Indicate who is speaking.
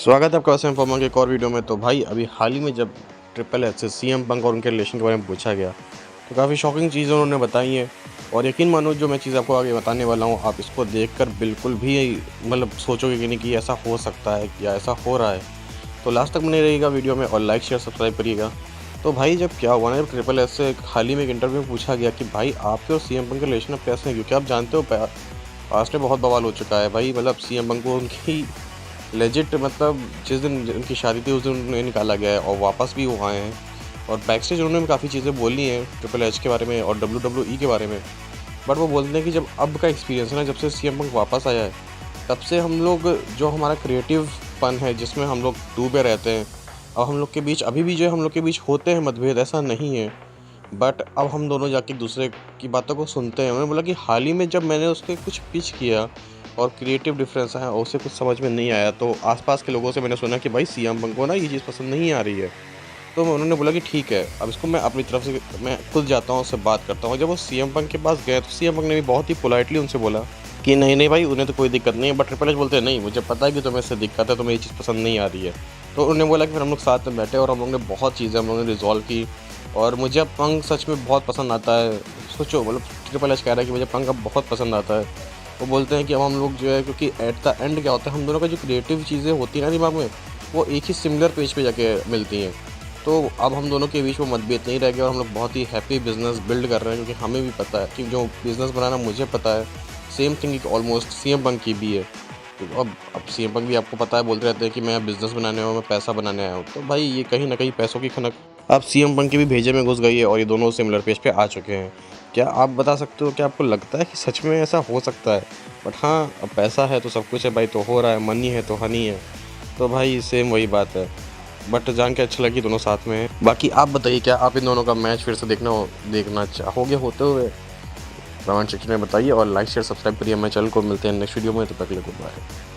Speaker 1: स्वागत है आपका वैसे फॉर्मा के एक और वीडियो में। तो भाई अभी हाल ही में जब ट्रिपल एच से सीएम पंक और उनके रिलेशन के बारे में पूछा गया तो काफ़ी शॉकिंग चीज़ें उन्होंने बताई हैं। और यकीन मानो जो मैं चीज़ आपको आगे बताने वाला हूँ, आप इसको देखकर बिल्कुल भी मतलब सोचोगे कि नहीं कि ऐसा हो सकता है या ऐसा हो रहा है। तो लास्ट तक बने रहिएगा वीडियो में और लाइक शेयर सब्सक्राइब करिएगा। तो भाई जब क्या हुआ ना, जब ट्रिपल एच से हाल ही में एक इंटरव्यू में पूछा गया कि भाई आपके और सीएम पंक के रिलेशन अब कैसे हैं, क्योंकि आप जानते हो पास्ट में बहुत बवाल हो चुका है भाई। मतलब सीएम पंक को उनकी लेजिट मतलब जिस दिन उनकी शादी थी उस दिन उन्हें निकाला गया है और वापस भी वो आए हैं। और बैक स्टेज उन्होंने काफ़ी चीज़ें बोली हैं ट्रिपल एच के बारे में और WWE के बारे में। बट वो बोलते हैं कि जब अब का एक्सपीरियंस है ना, जब से सीएम पंक वापस आया है, तब से हम लोग जो हमारा क्रिएटिव पन है जिसमें हम लोग डूबे रहते हैं, और हम लोग के बीच अभी भी जो है हम लोग के बीच होते हैं मतभेद, ऐसा नहीं है। बट अब हम दोनों जाके एक दूसरे की बातों को सुनते हैं। उन्होंने बोला कि हाल ही में जब मैंने उसके कुछ पिच किया और क्रिएटिव डिफरेंस है और उसे कुछ समझ में नहीं आया, तो आसपास के लोगों से मैंने सुना कि भाई सीएम पंक को ना ये चीज़ पसंद नहीं आ रही है। तो उन्होंने बोला कि ठीक है, अब इसको मैं अपनी तरफ से मैं खुद जाता हूँ, उससे बात करता हूँ। जब वो सीएम पंक के पास गए तो सीएम पंक ने भी बहुत ही पोलाइटली उनसे बोला कि नहीं नहीं भाई, उन्हें तो कोई दिक्कत नहीं है। बट ट्रिपल एच बोलते हैं नहीं, मुझे पता है कि तुम्हें इससे दिक्कत है, तुम्हें ये चीज़ पसंद नहीं आ रही है। तो उन्होंने बोला कि फिर हम लोग साथ में बैठे और हम लोग ने बहुत चीज़ें हम लोगों ने रिजॉल्व की। और मुझे अब पंक सच में बहुत पसंद आता है। सोचो, मतलब ट्रिपल एच कह रहा है कि मुझे पंक अब बहुत पसंद आता है। वो बोलते हैं कि अब हम लोग जो है, क्योंकि एट द एंड क्या होता है, हम दोनों का जो क्रिएटिव चीज़ें होती हैं ना दिमाग में, वो एक ही सिमिलर पेज पे जाके मिलती हैं। तो अब हम दोनों के बीच वो मतभेद नहीं रह गया और हम लोग बहुत ही हैप्पी बिजनेस बिल्ड कर रहे हैं, क्योंकि हमें भी पता है कि जो बिज़नेस बनाना मुझे पता है, same thing almost CM Punk की भी है। तो अब सीएम पंक भी आपको पता है बोलते रहते हैं कि मैं बिज़नेस बनाने आया हूँ, मैं पैसा बनाने आया हूँ। तो भाई ये कहीं न कहीं पैसों की खनक अब सीएम पंक के भी भेजे में घुस गई है और ये दोनों सिमिलर पेज पे आ चुके हैं। क्या आप बता सकते हो, क्या आपको लगता है कि सच में ऐसा हो सकता है? बट हाँ, अब पैसा है तो सब कुछ है भाई, तो हो रहा है, मनी है तो हनी है। तो भाई सेम वही बात है। बट जान के अच्छा लगी दोनों साथ में हैं। बाकी आप बताइए, क्या आप इन दोनों का मैच फिर से देखना चाहोगे होते हुए? कमेंट सेक्शन में बताइए और लाइक शेयर सब्सक्राइब करिए हमारे चैनल को। मिलते हैं नेक्स्ट वीडियो में, तब तक के लिए गुड बाय।